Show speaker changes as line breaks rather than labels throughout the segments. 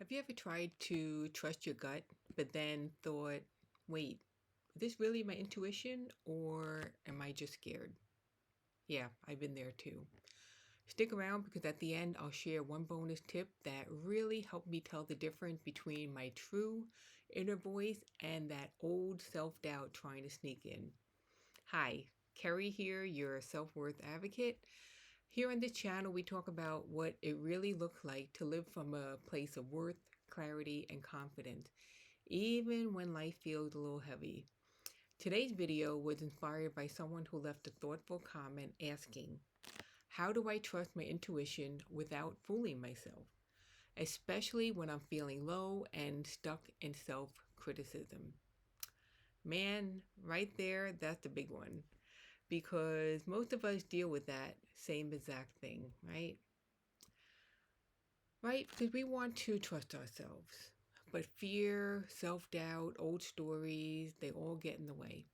Have you ever tried to trust your gut, but then thought, wait, is this really my intuition or am I just scared? Yeah, I've been there too. Stick around because at the end I'll share one bonus tip that really helped me tell the difference between my true inner voice and that old self doubt trying to sneak in. Hi, Keri here, your self worth advocate. Here on this channel, we talk about what it really looks like to live from a place of worth, clarity, and confidence, even when life feels a little heavy. Today's video was inspired by someone who left a thoughtful comment asking, how do I trust my intuition without fooling myself, especially when I'm feeling low and stuck in self-criticism? Man, right there, that's the big one. Because most of us deal with that same exact thing, right? Right? Because we want to trust ourselves. But fear, self doubt, old stories, they all get in the way.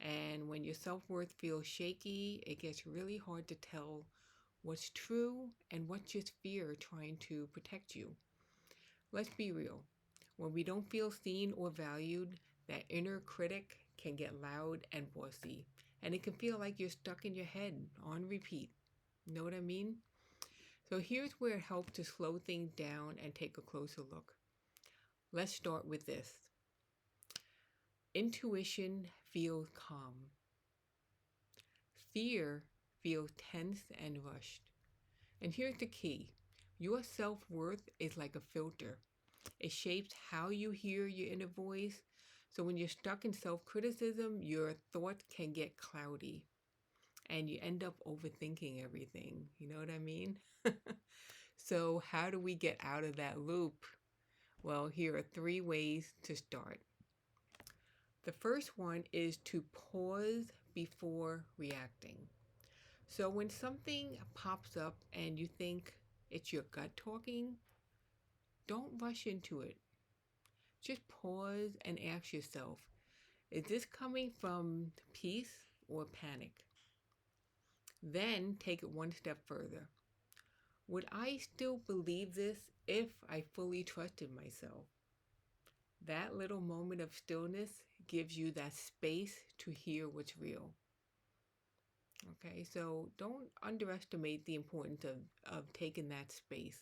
And when your self worth feels shaky, it gets really hard to tell what's true and what's just fear trying to protect you. Let's be real. When we don't feel seen or valued, that inner critic can get loud and bossy. And it can feel like you're stuck in your head on repeat. Know what I mean? So here's where it helps to slow things down and take a closer look. Let's start with this. Intuition feels calm. Fear feels tense and rushed. And here's the key. Your self-worth is like a filter. It shapes how you hear your inner voice. So when you're stuck in self-criticism, your thoughts can get cloudy and you end up overthinking everything. You know what I mean? So how do we get out of that loop? Well, here are 3 ways to start. The first one is to pause before reacting. So when something pops up and you think it's your gut talking, don't rush into it. Just pause and ask yourself, is this coming from peace or panic? Then take it one step further. Would I still believe this if I fully trusted myself? That little moment of stillness gives you that space to hear what's real. Okay, so don't underestimate the importance of taking that space.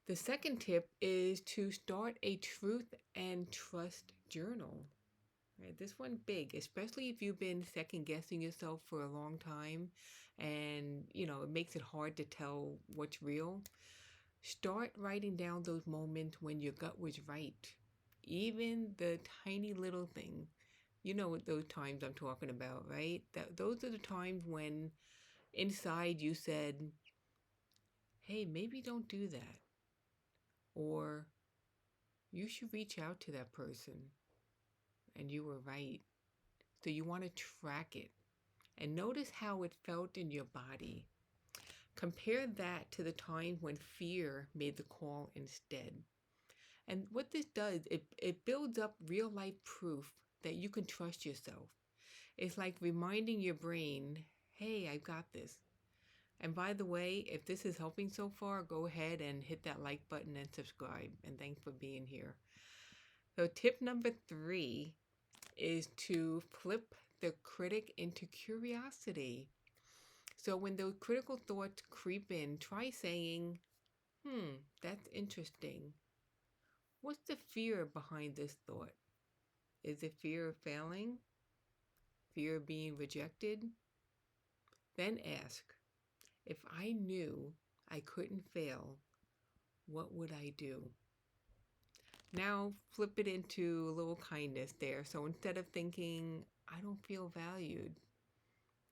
The second tip is to start a truth and trust journal. Right, this one big, especially if you've been second guessing yourself for a long time and it makes it hard to tell what's real. Start writing down those moments when your gut was right. Even the tiny little thing. You know what those times I'm talking about, right? Those are the times when inside you said, hey, maybe don't do that. Or you should reach out to that person. And you were right. So you want to track it. And notice how it felt in your body. Compare that to the time when fear made the call instead. And what this does, it builds up real life proof that you can trust yourself. It's like reminding your brain, hey, I got this. And by the way, if this is helping so far, go ahead and hit that like button and subscribe. And thanks for being here. So tip number 3 is to flip the critic into curiosity. So when those critical thoughts creep in, try saying, that's interesting. What's the fear behind this thought? Is it fear of failing? Fear of being rejected? Then ask, if I knew I couldn't fail, what would I do? Now flip it into a little kindness there. So instead of thinking, I don't feel valued,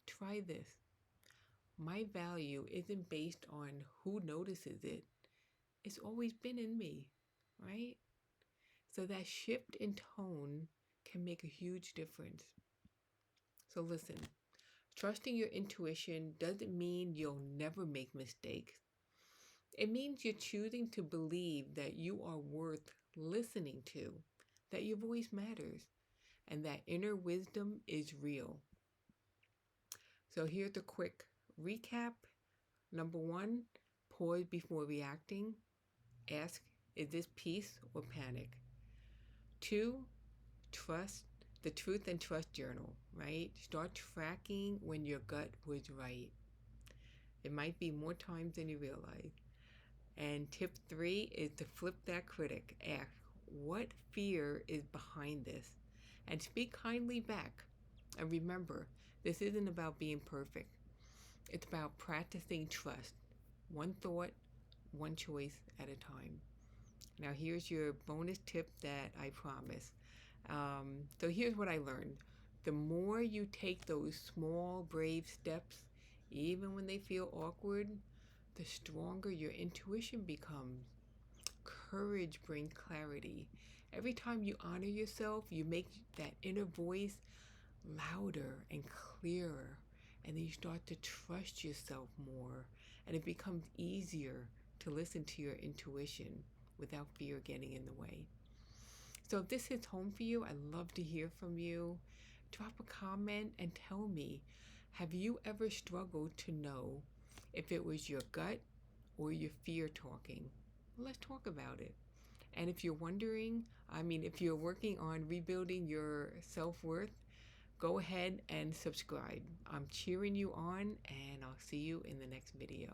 try this. My value isn't based on who notices it. It's always been in me, right? So that shift in tone can make a huge difference. So listen, trusting your intuition doesn't mean you'll never make mistakes. It means you're choosing to believe that you are worth listening to, that your voice matters, and that inner wisdom is real. So here's a quick recap. Number 1, pause before reacting. Ask Is this peace or panic? 2, trust the truth and trust journal, right? Start tracking when your gut was right. It might be more times than you realize. And tip 3 is to flip that critic. Ask, what fear is behind this? And speak kindly back. And remember, this isn't about being perfect. It's about practicing trust. One thought, one choice at a time. Now, here's your bonus tip that I promise. So, here's what I learned. The more you take those small, brave steps, even when they feel awkward, the stronger your intuition becomes. Courage brings clarity. Every time you honor yourself, you make that inner voice louder and clearer. And then you start to trust yourself more. And it becomes easier to listen to your intuition without fear getting in the way. So if this hits home for you, I'd love to hear from you. Drop a comment and tell me, have you ever struggled to know if it was your gut or your fear talking? Let's talk about it. And if you're wondering, if you're working on rebuilding your self-worth, go ahead and subscribe. I'm cheering you on, and I'll see you in the next video.